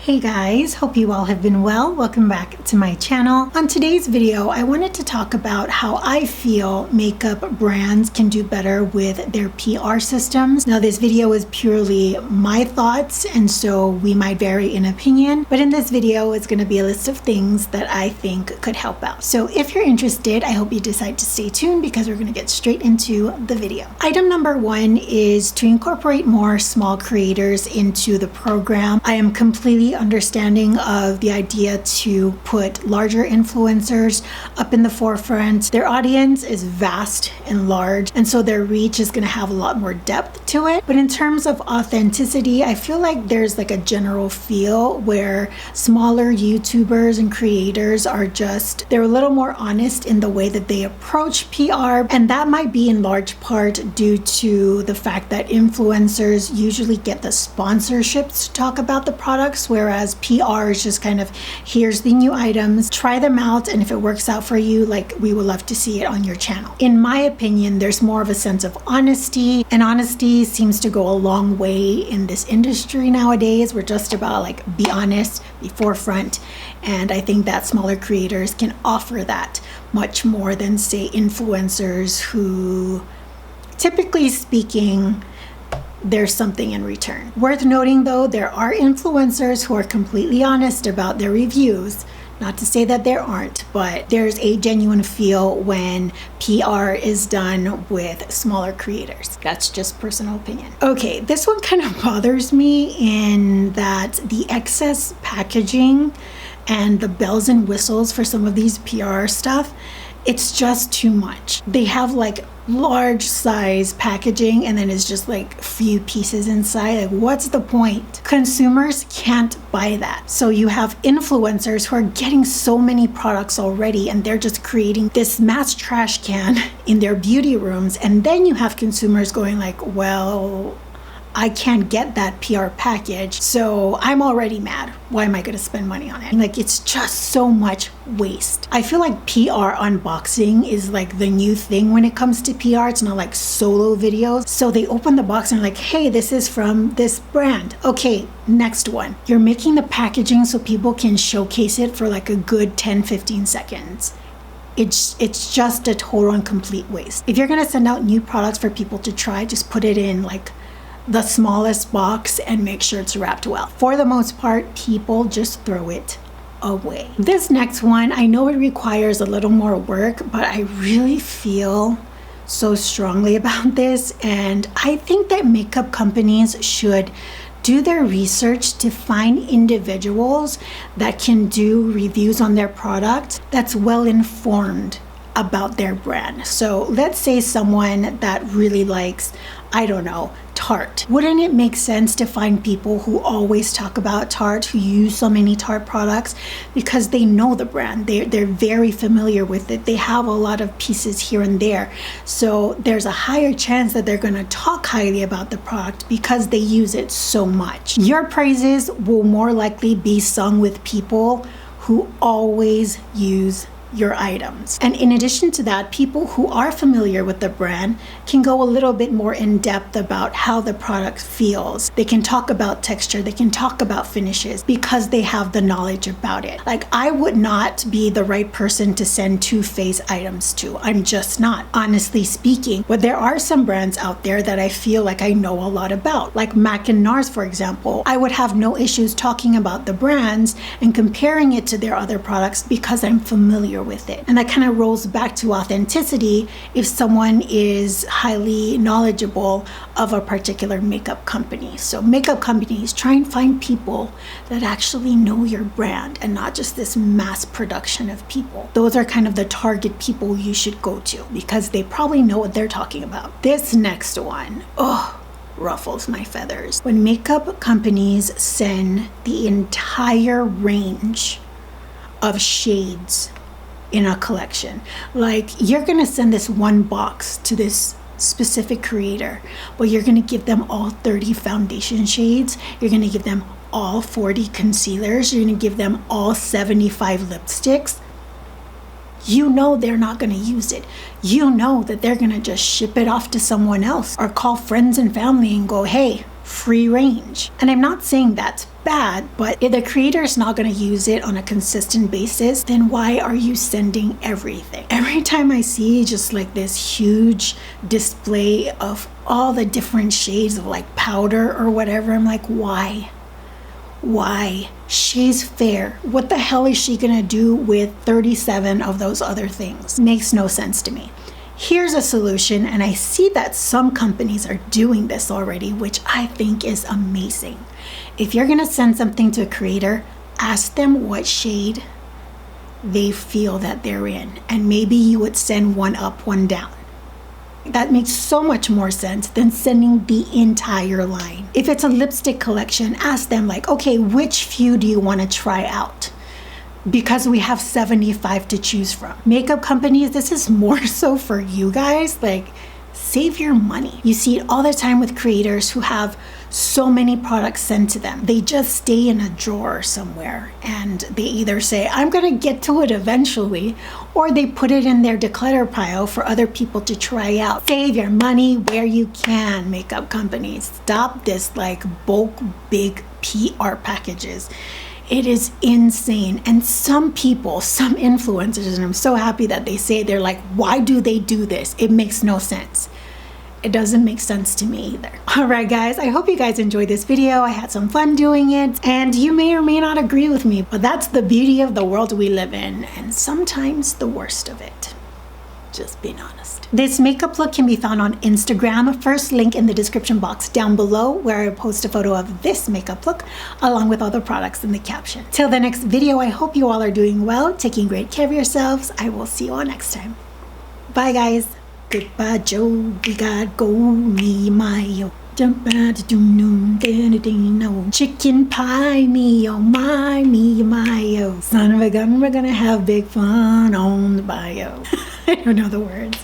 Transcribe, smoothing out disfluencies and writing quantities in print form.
Hey guys, hope you all have been well. Welcome back to my channel. On today's video, I wanted to talk about how I feel makeup brands can do better with their PR systems. Now this video is purely my thoughts, and so we might vary in opinion, but in this video it's going to be a list of things that I think could help out. So if you're interested, I hope you decide to stay tuned because we're going to get straight into the video. Item number one is to incorporate more small creators into the program. I am completely understanding of the idea to put larger influencers up in the forefront. Their audience is vast and large, and so their reach is going to have a lot more depth to it. But in terms of authenticity, I feel like there's like a general feel where smaller YouTubers and creators are they're a little more honest in the way that they approach PR, and that might be in large part due to the fact that influencers usually get the sponsorships to talk about the products, whereas PR is just kind of, here's the new items, try them out, and if it works out for you, like, we would love to see it on your channel. In my opinion, there's more of a sense of honesty, and honesty seems to go a long way in this industry nowadays. We're just about like, be honest, be forefront, and I think that smaller creators can offer that much more than, say, influencers who, typically speaking, there's something in return. Worth noting though, there are influencers who are completely honest about their reviews. Not to say that there aren't, but there's a genuine feel when PR is done with smaller creators. That's just personal opinion. Okay, this one kind of bothers me in that the excess packaging and the bells and whistles for some of these PR stuff, it's just too much. They have like large size packaging and then it's just like few pieces inside. Like, what's the point? Consumers can't buy that. So you have influencers who are getting so many products already and they're just creating this mass trash can in their beauty rooms, and then you have consumers going like, well, I can't get that PR package, so I'm already mad. Why am I going to spend money on it? Like, it's just so much waste. I feel like PR unboxing is like the new thing when it comes to PR. It's not like solo videos. So they open the box and like, hey, this is from this brand. Okay, next one. You're making the packaging so people can showcase it for like a good 10-15 seconds. It's just a total and complete waste. If you're going to send out new products for people to try, just put it in like the smallest box and make sure it's wrapped well. For the most part, people just throw it away. This next one, I know it requires a little more work, but I really feel so strongly about this, and I think that makeup companies should do their research to find individuals that can do reviews on their product that's well informed about their brand. So let's say someone that really likes, I don't know, Tarte. Wouldn't it make sense to find people who always talk about Tarte, who use so many Tarte products, because they know the brand, they're very familiar with it, they have a lot of pieces here and there, so there's a higher chance that they're going to talk highly about the product because they use it so much. Your praises will more likely be sung with people who always use your items. And in addition to that, people who are familiar with the brand can go a little bit more in depth about how the product feels. They can talk about texture, they can talk about finishes because they have the knowledge about it. Like, I would not be the right person to send Too Faced items to. I'm just not, honestly speaking. But there are some brands out there that I feel like I know a lot about, like MAC and NARS, for example. I would have no issues talking about the brands and comparing it to their other products because I'm familiar with it. And that kind of rolls back to authenticity. If someone is highly knowledgeable of a particular makeup company. So makeup companies, try and find people that actually know your brand and not just this mass production of people. Those are kind of the target people you should go to because they probably know what they're talking about. This next one, ruffles my feathers. When makeup companies send the entire range of shades in a collection. Like, you're gonna send this one box to this specific creator, but you're gonna give them all 30 foundation shades, you're gonna give them all 40 concealers, you're gonna give them all 75 lipsticks. You know they're not gonna use it. You know that they're gonna just ship it off to someone else or call friends and family and go, hey, free range. And I'm not saying that's bad, but if the creator is not going to use it on a consistent basis, then why are you sending everything? Every time I see just like this huge display of all the different shades of like powder or whatever, I'm like, why? Why? She's fair. What the hell is she gonna do with 37 of those other things? Makes no sense to me. Here's a solution, and I see that some companies are doing this already, which I think is amazing. If you're gonna send something to a creator, ask them what shade they feel that they're in, and maybe you would send one up, one down. That makes so much more sense than sending the entire line. If it's a lipstick collection, ask them like, okay, which few do you want to try out? Because we have 75 to choose from. Makeup companies, this is more so for you guys. Like, save your money. You see it all the time with creators who have so many products sent to them. They just stay in a drawer somewhere, and they either say, I'm gonna get to it eventually, or they put it in their declutter pile for other people to try out. Save your money where you can, makeup companies. Stop this like bulk big PR packages. It is insane. And some people, some influencers, and I'm so happy that they say, they're like, why do they do this? It makes no sense. It doesn't make sense to me either. All right, guys, I hope you guys enjoyed this video. I had some fun doing it, and you may or may not agree with me, but that's the beauty of the world we live in, and sometimes the worst of it. Just being honest. This makeup look can be found on Instagram. First link in the description box down below, where I post a photo of this makeup look along with other products in the caption. Till the next video, I hope you all are doing well, taking great care of yourselves. I will see you all next time. Bye, guys. Goodbye, Joe. We got go me my jump out to noon. Chicken pie me oh my oh. Son of a gun, we're gonna have big fun on the bio. I don't know the words.